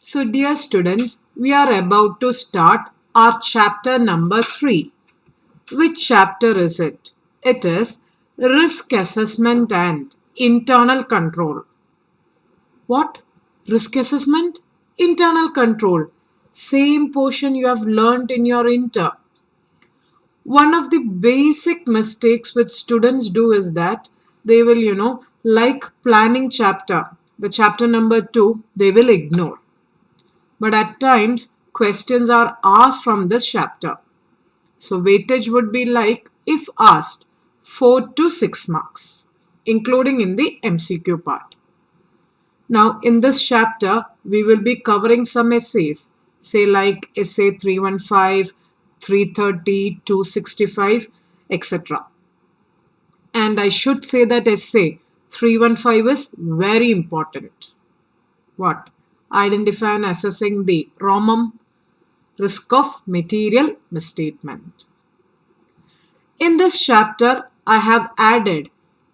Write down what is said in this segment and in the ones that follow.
So dear students, we are about to start our chapter number 3. Which chapter is it? It is Risk Assessment and Internal Control. What? Risk Assessment? Internal Control. Same portion you have learned in your inter. One of the basic mistakes which students do is that they will, like planning chapter, the chapter number 2, they will ignore. But at times, questions are asked from this chapter. So weightage would be like, if asked, 4 to 6 marks, including in the MCQ part. Now, in this chapter, we will be covering some essays, say like essay 315, 330, 265, etc. And I should say that essay 315 is very important. What? Identify and assessing the ROMM, risk of material misstatement. In this chapter, I have added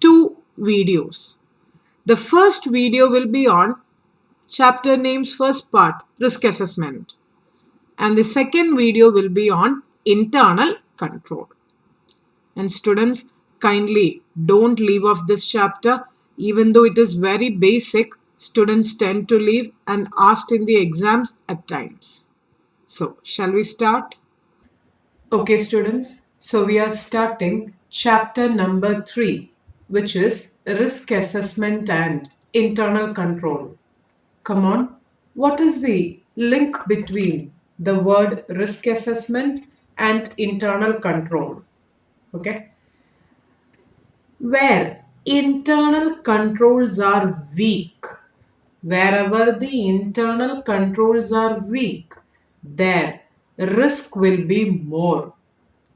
2 videos. The first video will be on chapter name's first part, risk assessment. And the second video will be on internal control. And students, kindly don't leave off this chapter, even though it is very basic. Students tend to leave and asked in the exams at times. So, shall we start? Okay, students. So, we are starting chapter number 3, which is Risk Assessment and Internal Control. Come on, what is the link between the word risk assessment and internal control? Okay. Where internal controls are weak, wherever the internal controls are weak, there risk will be more.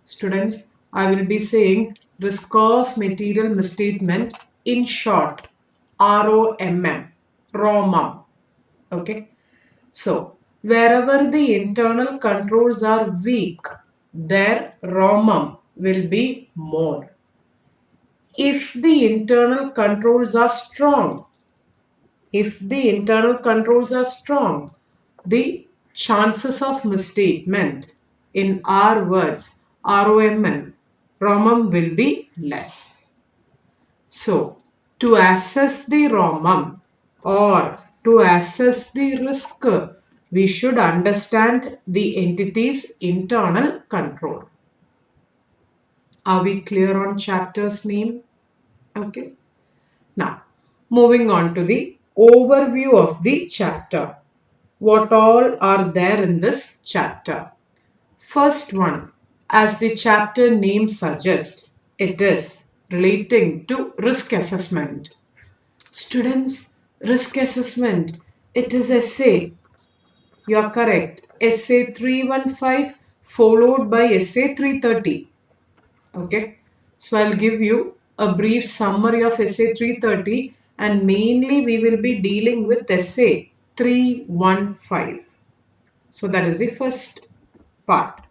Students, I will be saying risk of material misstatement, in short, ROMM, ROMM. Okay. So, wherever the internal controls are weak, there ROMM will be more. If the internal controls are strong, the chances of misstatement, in our words, ROMM will be less. So, to assess the ROMM or to assess the risk, we should understand the entity's internal control. Are we clear on chapter's name? Okay. Now, moving on to the overview of the chapter. What all are there in this chapter? First one, as the chapter name suggests, it is relating to risk assessment. Students, risk assessment, it is essay. You are correct. Essay 315 followed by essay 330. Okay. So I'll give you a brief summary of essay 330 and mainly we will be dealing with essay 315. So that is the first part.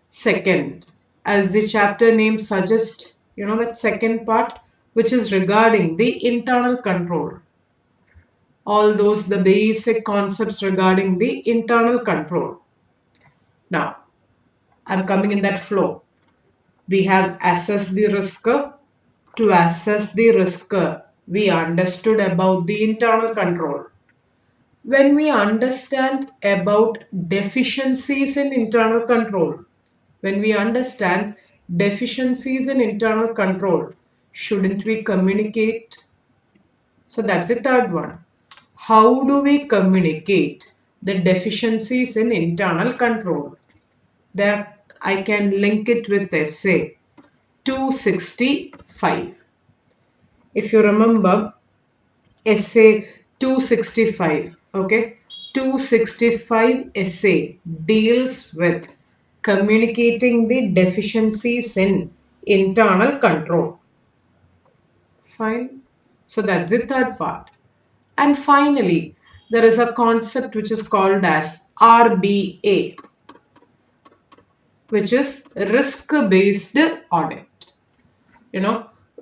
Second, as the chapter name suggests, that second part which is regarding the internal control. All those the basic concepts regarding the internal control. Now, I'm coming in that flow. We have assessed the risk. To assess the risk, we understood about the internal control. When we understand about deficiencies in internal control, shouldn't we communicate? So that's the third one. How do we communicate the deficiencies in internal control? That I can link it with essay 265. If you remember, essay 265, okay? 265 essay deals with communicating the deficiencies in internal control. Fine. So that's the third part. And finally, there is a concept which is called as RBA, which is risk-based audit.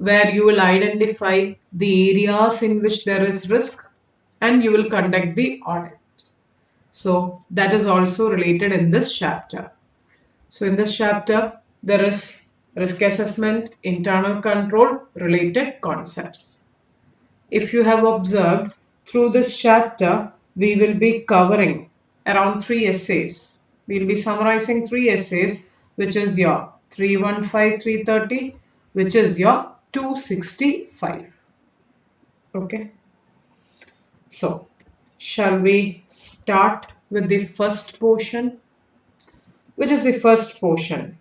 Where you will identify the areas in which there is risk and you will conduct the audit. So that is also related in this chapter. So in this chapter, there is risk assessment, internal control, related concepts. If you have observed, through this chapter, we will be covering around 3 essays. We will be summarizing 3 essays, which is your 315, 330, which is your 265. Okay. So, shall we start with the first portion? Which is the first portion?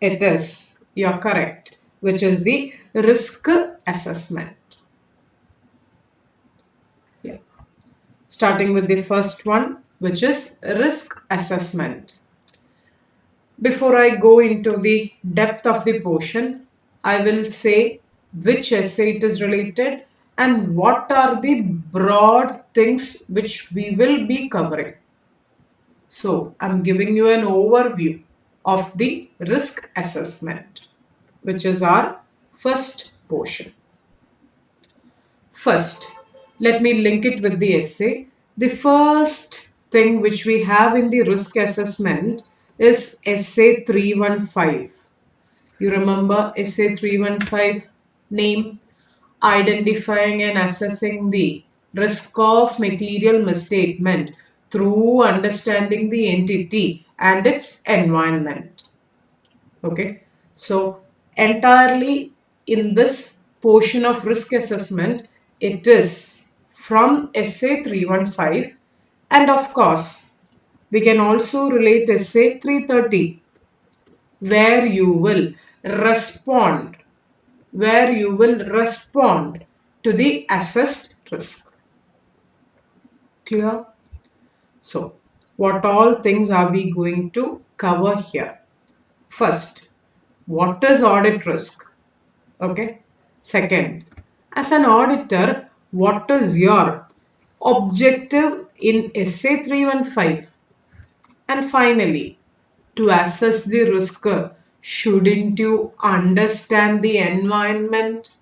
It is, you're correct, which is the risk assessment. Yeah. Starting with the first one, which is risk assessment. Before I go into the depth of the portion, I will say which essay it is related and what are the broad things which we will be covering. So, I'm giving you an overview of the risk assessment, which is our first portion. First, let me link it with the essay. The first thing which we have in the risk assessment is essay 315. You remember essay 315 name? Identifying and assessing the risk of material misstatement through understanding the entity and its environment. Okay, so entirely in this portion of risk assessment, it is from essay 315, and of course we can also relate essay 330 where you will respond to the assessed risk. Clear? So, what all things are we going to cover here? First, what is audit risk? Okay. Second, as an auditor, what is your objective in essay 315? And finally, to assess the risk, shouldn't you understand the environment?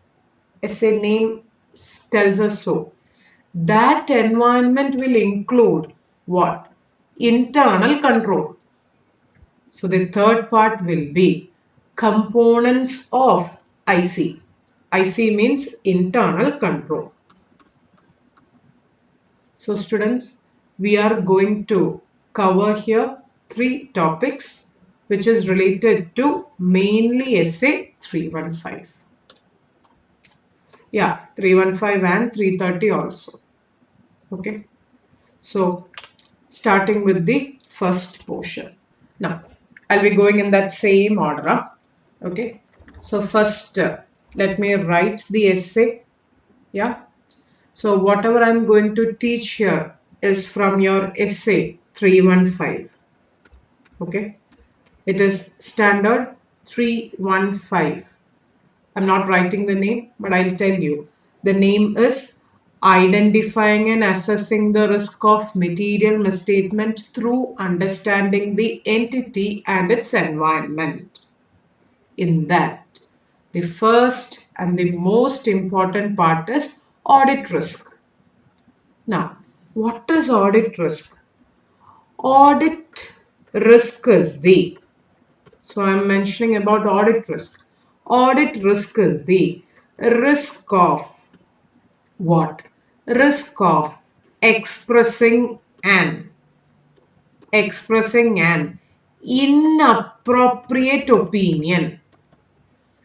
Essay name tells us so. That environment will include what? Internal control. So the third part will be components of IC. IC means internal control. So students, we are going to cover here 3 topics which is related to mainly essay 315. Yeah, 315 and 330 also. Okay. So starting with the first portion. Now, I'll be going in that same order. Okay. So first, let me write the essay. Yeah. So whatever I'm going to teach here is from your essay 315. Okay. It is standard 315. I'm not writing the name, but I'll tell you. The name is identifying and assessing the risk of material misstatement through understanding the entity and its environment. In that, the first and the most important part is audit risk. Now, what is audit risk? Audit risk is the, so I'm mentioning about audit risk. Audit risk is the risk of what? Risk of expressing an inappropriate opinion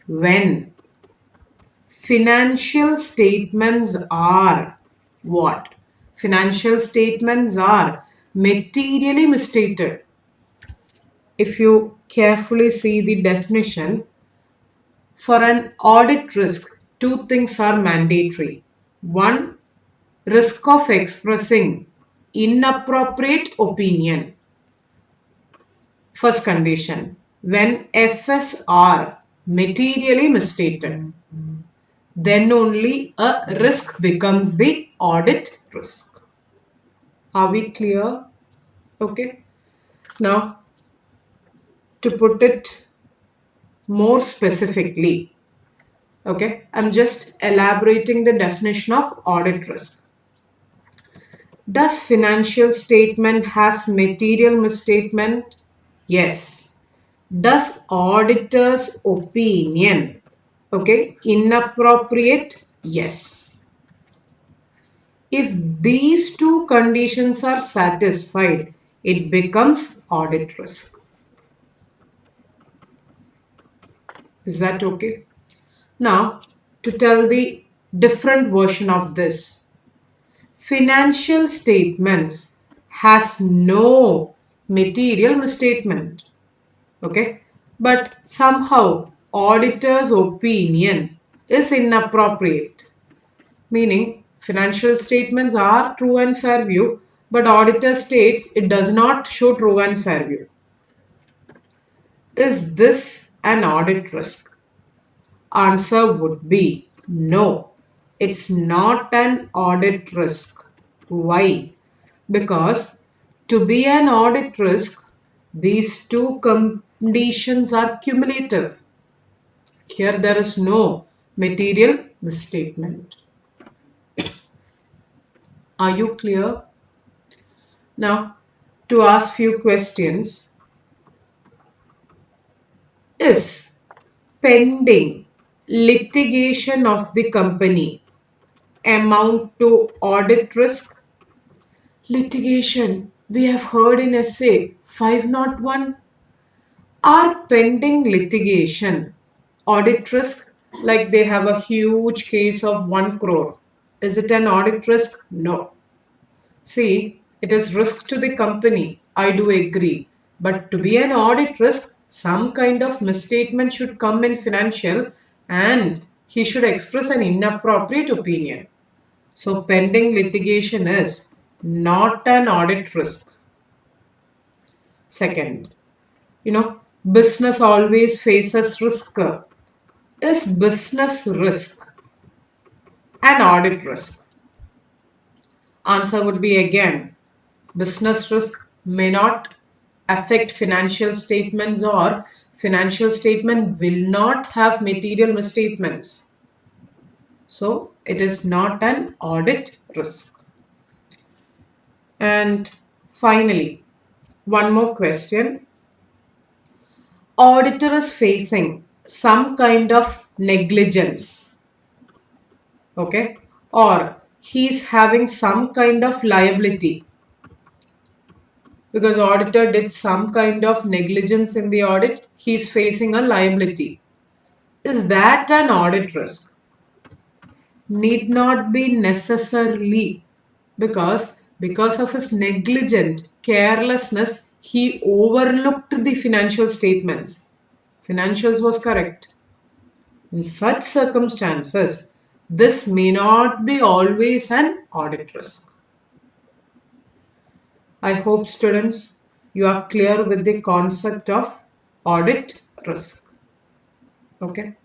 when financial statements are what? Financial statements are materially misstated. If you carefully see the definition, for an audit risk, 2 things are mandatory. One, risk of expressing inappropriate opinion. First condition, when FS are materially misstated, then only a risk becomes the audit risk. Are we clear? Okay. Now, to put it more specifically, okay, I'm just elaborating the definition of audit risk. Does financial statement has material misstatement? Yes. Does auditor's opinion, okay, inappropriate? Yes. If these two conditions are satisfied, it becomes audit risk. Is that okay? Now, to tell the different version of this, financial statements has no material misstatement, okay, but somehow auditor's opinion is inappropriate, meaning financial statements are true and fair view, but auditor states it does not show true and fair view. Is this an audit risk? Answer would be no. It's not an audit risk. Why? Because to be an audit risk, these two conditions are cumulative. Here there is no material misstatement. Are you clear? Now, to ask few questions, is pending litigation of the company amount to audit risk? Litigation, we have heard in essay 501. Are pending litigation audit risk? Like they have a huge case of 1 crore. Is it an audit risk? No. See, it is risk to the company. I do agree. But to be an audit risk, some kind of misstatement should come in financial and he should express an inappropriate opinion. So, pending litigation is not an audit risk. Second, business always faces risk. Is business risk an audit risk? Answer would be again, business risk may not affect financial statements or financial statement will not have material misstatements. So it is not an audit risk. And finally, one more question. Auditor is facing some kind of negligence, okay, or he is having some kind of liability because auditor did some kind of negligence in the audit, he is facing a liability. Is that an audit risk? Need not be necessarily, because of his negligent carelessness he overlooked the financial statements. Financials was correct. In such circumstances, this may not be always an audit risk. I hope students you are clear with the concept of audit risk. Okay.